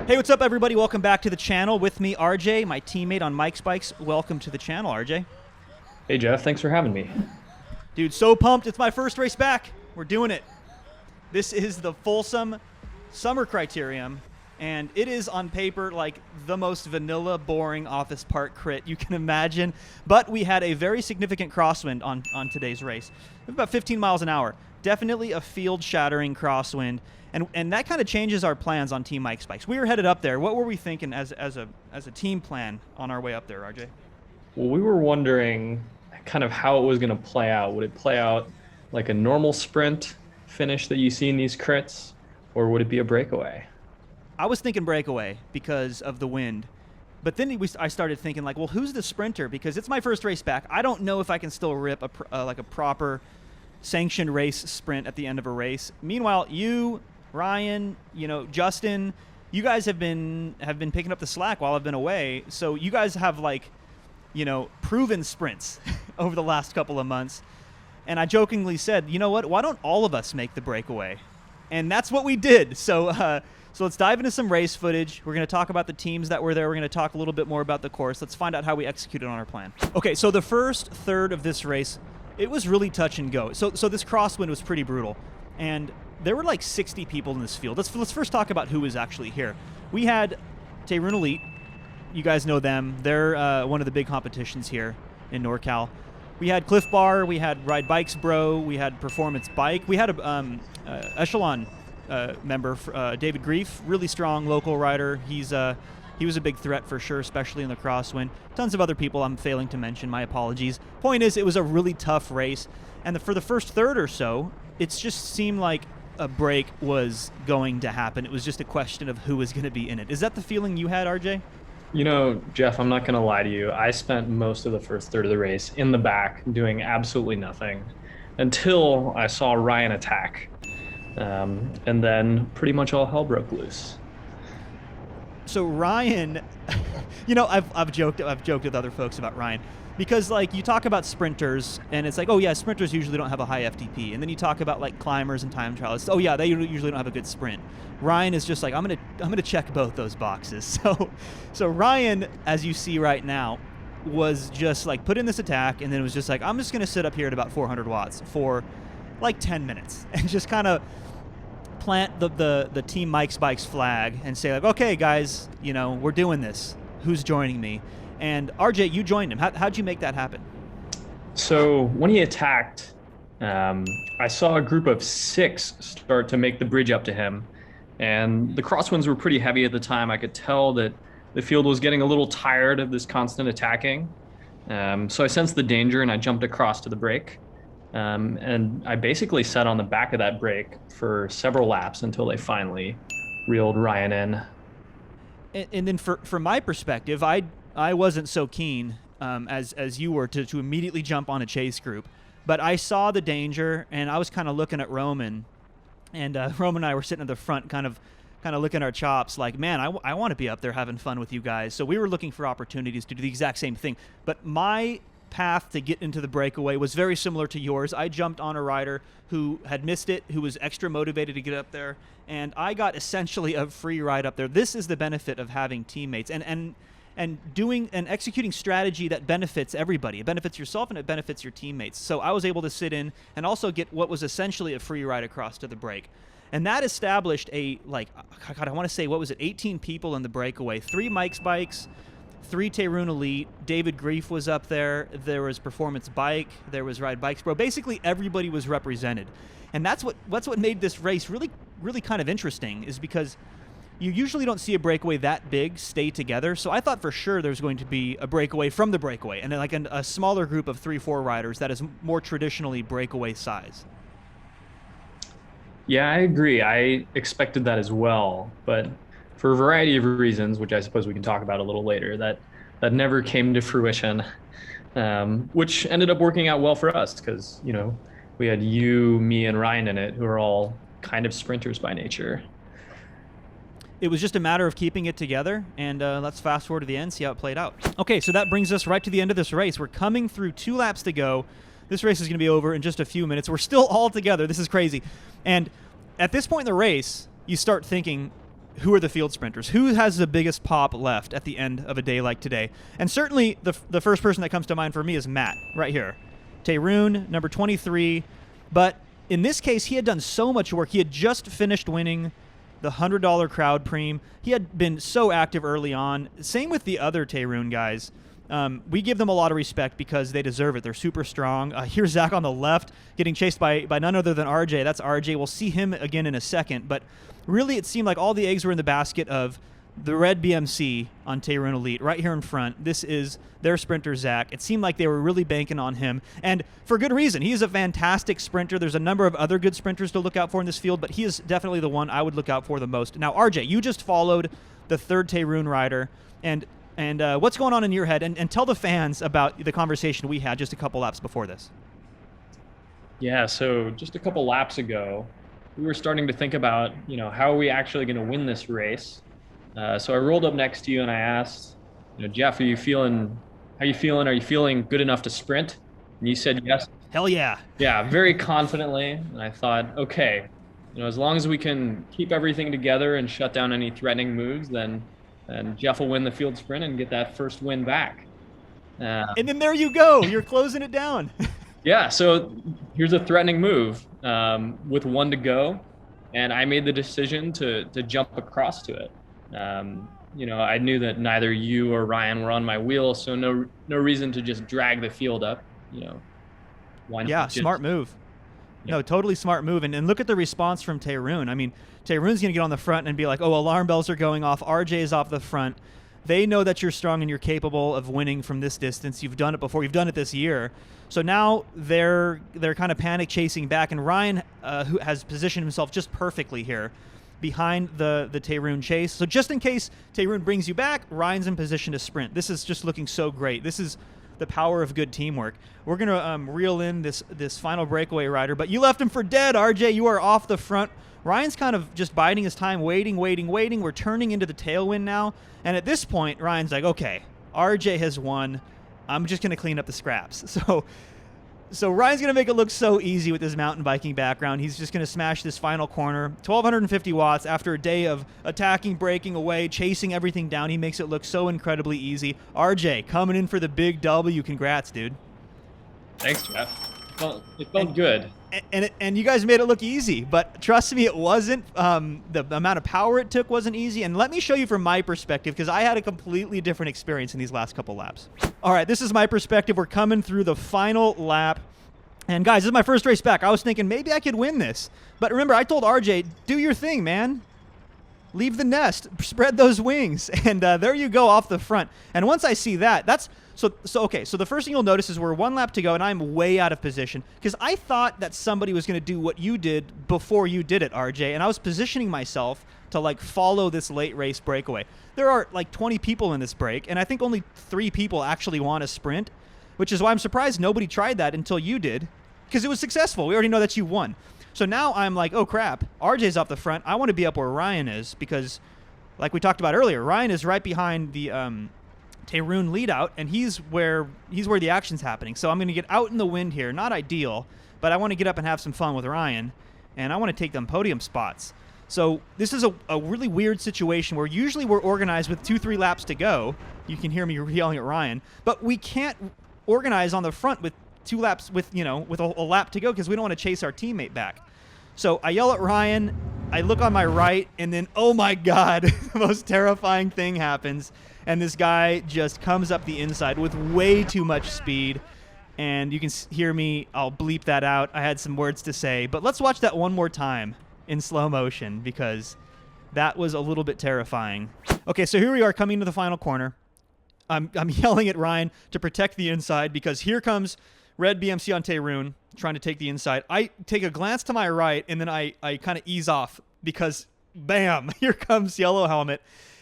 Hey, what's up, everybody? Welcome back to the channel. With me, RJ, my teammate on Mike's Bikes. Welcome to the channel, RJ. Hey, Jeff. Thanks for having me. Dude, so pumped. It's my first race back. We're doing it. This is the Folsom Summer Criterium, and it is on paper like the most vanilla, boring office park crit you can imagine. But we had a very significant crosswind on today's race. About 15 miles an hour. Definitely a field-shattering crosswind. And that kind of changes our plans on Team Mike's Bikes. We were headed up there. What were we thinking as a team plan on our way up there, RJ? Well, we were wondering kind of how it was going to play out. Would it play out like a normal sprint finish that you see in these crits, or would it be a breakaway? I was thinking breakaway because of the wind. But then I started thinking, like, well, who's the sprinter? Because it's my first race back. I don't know if I can still rip a proper sanctioned race sprint at the end of a race. Meanwhile, you, Ryan, Justin, you guys have been picking up the slack while I've been away. So you guys have proven sprints over the last couple of months. And I jokingly said, you know what? Why don't all of us make the breakaway? And that's what we did. So let's dive into some race footage. We're going to talk about the teams that were there. We're going to talk a little bit more about the course. Let's find out how we executed on our plan. Okay, so the first third of this race, it was really touch and go. So this crosswind was pretty brutal. And there were like 60 people in this field. Let's first talk about who was actually here. We had Criterium Elite. You guys know them. They're one of the big competitions here in NorCal. We had Cliff Bar. We had Ride Bikes Bro. We had Performance Bike. We had a Echelon member, David Grief, really strong local rider. He was a big threat for sure, especially in the crosswind. Tons of other people I'm failing to mention. My apologies. Point is, it was a really tough race, and for the first third or so, it just seemed like a break was going to happen. It was just a question of who was going to be in it. Is that the feeling you had, RJ? You know, Jeff, I'm not going to lie to you. I spent most of the first third of the race in the back doing absolutely nothing until I saw Ryan attack. And then pretty much all hell broke loose. So Ryan, I've joked with other folks about Ryan because you talk about sprinters and it's like, oh yeah, sprinters usually don't have a high FTP, and then you talk about climbers and time trialists. Oh yeah, they usually don't have a good sprint. Ryan is just like, I'm gonna check both those boxes. So Ryan, as you see right now, was just put in this attack and then was just like, I'm just gonna sit up here at about 400 watts for 10 minutes and just kind of plant the Team Mike's Bikes flag and say okay guys, we're doing this. Who's joining me? And RJ, you joined him. How'd you make that happen? So when he attacked, I saw a group of 6 start to make the bridge up to him. And the crosswinds were pretty heavy at the time. I could tell that the field was getting a little tired of this constant attacking. So I sensed the danger and I jumped across to the break. And I basically sat on the back of that break for several laps until they finally reeled Ryan in. And then from my perspective, I wasn't so keen as you were to immediately jump on a chase group. But I saw the danger, and I was kind of looking at Roman. And Roman and I were sitting at the front kind of licking our chops like, man, I want to be up there having fun with you guys. So we were looking for opportunities to do the exact same thing. But my path to get into the breakaway was very similar to yours. I jumped on a rider who had missed it, who was extra motivated to get up there, and I got essentially a free ride up there. This is the benefit of having teammates and doing and executing strategy that benefits everybody. It benefits yourself and it benefits your teammates. So I was able to sit in and also get what was essentially a free ride across to the break. And that established I want to say, 18 people in the breakaway, 3 Mike's Bikes, 3 Criterium Elite, David Grief was up there, there was Performance Bike, there was Ride Bikes Bro. Basically everybody was represented. And that's what made this race really, really kind of interesting, is because you usually don't see a breakaway that big stay together. So I thought for sure there's going to be a breakaway from the breakaway, and then a smaller group of 3-4 riders that is more traditionally breakaway size. Yeah, I agree. I expected that as well, but for a variety of reasons, which I suppose we can talk about a little later, that never came to fruition, which ended up working out well for us because, we had you, me, and Ryan in it, who are all kind of sprinters by nature. It was just a matter of keeping it together, and let's fast forward to the end, see how it played out. Okay, so that brings us right to the end of this race. We're coming through 2 laps to go. This race is going to be over in just a few minutes. We're still all together. This is crazy. And at this point in the race, you start thinking, who are the field sprinters? Who has the biggest pop left at the end of a day like today? And certainly the first person that comes to mind for me is Matt, right here. Tayroon, number 23. But in this case, he had done so much work. He had just finished winning the $100 crowd preem. He had been so active early on. Same with the other Tayroon guys. We give them a lot of respect because they deserve it. They're super strong. Here's Zach on the left getting chased by none other than RJ. That's RJ. We'll see him again in a second. But really, it seemed like all the eggs were in the basket of the red BMC on Tayroon Elite right here in front. This is their sprinter, Zach. It seemed like they were really banking on him, and for good reason. He is a fantastic sprinter. There's a number of other good sprinters to look out for in this field, but he is definitely the one I would look out for the most. Now, RJ, you just followed the third Tayroon rider, and what's going on in your head? And tell the fans about the conversation we had just a couple laps before this. Yeah, so just a couple laps ago, we were starting to think about, how are we actually going to win this race? So I rolled up next to you and I asked, Jeff, how you feeling? Are you feeling good enough to sprint? And you said yes. Hell yeah. Yeah, very confidently. And I thought, okay, as long as we can keep everything together and shut down any threatening moves, then Jeff will win the field sprint and get that first win back. And then there you go. You're closing it down. Yeah, so here's a threatening move with 1 to go. And I made the decision to jump across to it. I knew that neither you or Ryan were on my wheel, so no reason to just drag the field up. Yeah, smart move. Yeah. No, totally smart move. And look at the response from Tayroon. I mean, Tayroon's going to get on the front and be like, oh, alarm bells are going off. RJ's off the front. They know that you're strong and you're capable of winning from this distance. You've done it before. You've done it this year. So now they're kind of panic chasing back. And Ryan, who has positioned himself just perfectly here behind the Tayroon chase. So just in case Tayroon brings you back, Ryan's in position to sprint. This is just looking so great. This is the power of good teamwork. We're going to reel in this final breakaway rider, but you left him for dead, RJ. You are off the front. Ryan's kind of just biding his time, waiting. We're turning into the tailwind now. And at this point, Ryan's like, okay, RJ has won. I'm just going to clean up the scraps. So Ryan's going to make it look so easy with his mountain biking background. He's just going to smash this final corner. 1,250 watts after a day of attacking, breaking away, chasing everything down. He makes it look so incredibly easy. RJ, coming in for the big W. Congrats, dude. Thanks, Jeff. It felt good. And you guys made it look easy, but trust me, it wasn't. The amount of power it took wasn't easy. And let me show you from my perspective, because I had a completely different experience in these last couple laps. All right, this is my perspective. We're coming through the final lap. And guys, this is my first race back. I was thinking maybe I could win this. But remember, I told RJ, do your thing, man. Leave the nest. Spread those wings. And there you go off the front. And once I see that, that's... Okay, so the first thing you'll notice is we're 1 lap to go, and I'm way out of position because I thought that somebody was going to do what you did before you did it, RJ, and I was positioning myself to, follow this late race breakaway. There are, 20 people in this break, and I think only 3 people actually want to sprint, which is why I'm surprised nobody tried that until you did because it was successful. We already know that you won. So now I'm like, oh, crap, RJ's off the front. I want to be up where Ryan is because, like we talked about earlier, Ryan is right behind the Tayroon lead out, and he's where the action's happening. So I'm going to get out in the wind here. Not ideal, but I want to get up and have some fun with Ryan, and I want to take them podium spots. So this is a really weird situation where usually we're organized with 2-3 laps to go. You can hear me yelling at Ryan, but we can't organize on the front with 2 laps with a lap to go because we don't want to chase our teammate back. So I yell at Ryan, I look on my right, and then, oh my God, the most terrifying thing happens. And this guy just comes up the inside with way too much speed. And you can hear me. I'll bleep that out. I had some words to say. But let's watch that one more time in slow motion because that was a little bit terrifying. Okay, so here we are coming to the final corner. I'm yelling at Ryan to protect the inside because here comes red BMC on Tayroon trying to take the inside. I take a glance to my right, and then I kind of ease off because, bam, here comes Yellow Helmet.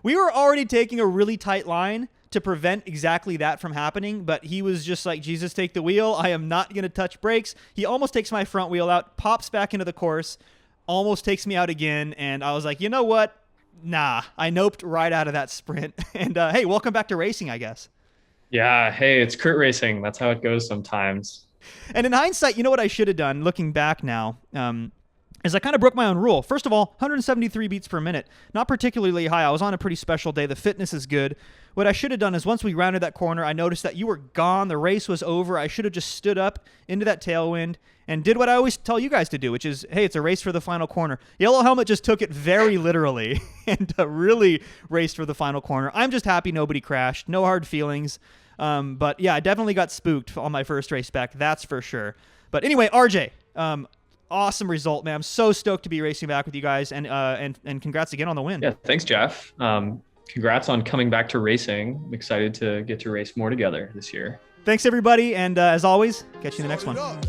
We were already taking a really tight line to prevent exactly that from happening, but he was just like, Jesus, take the wheel. I am not going to touch brakes. He almost takes my front wheel out, pops back into the course, almost takes me out again, and I was like, you know what? Nah, I noped right out of that sprint. And hey, welcome back to racing, I guess. Yeah, hey, it's Kurt racing. That's how it goes sometimes. And in hindsight, you know what I should have done, looking back now? is I kind of broke my own rule. First of all, 173 beats per minute, not particularly high. I was on a pretty special day. The fitness is good. What I should have done is once we rounded that corner, I noticed that you were gone. The race was over. I should have just stood up into that tailwind and did what I always tell you guys to do, which is, hey, it's a race for the final corner. Yellow Helmet just took it very literally and really raced for the final corner. I'm just happy nobody crashed. No hard feelings. But yeah, I definitely got spooked on my first race back. That's for sure. But anyway, RJ, awesome result, man. I'm so stoked to be racing back with you guys, and congrats again on the win. Yeah, thanks, Jeff. Congrats on coming back to racing. I'm excited to get to race more together this year. Thanks, everybody, and as always, catch you in the next one.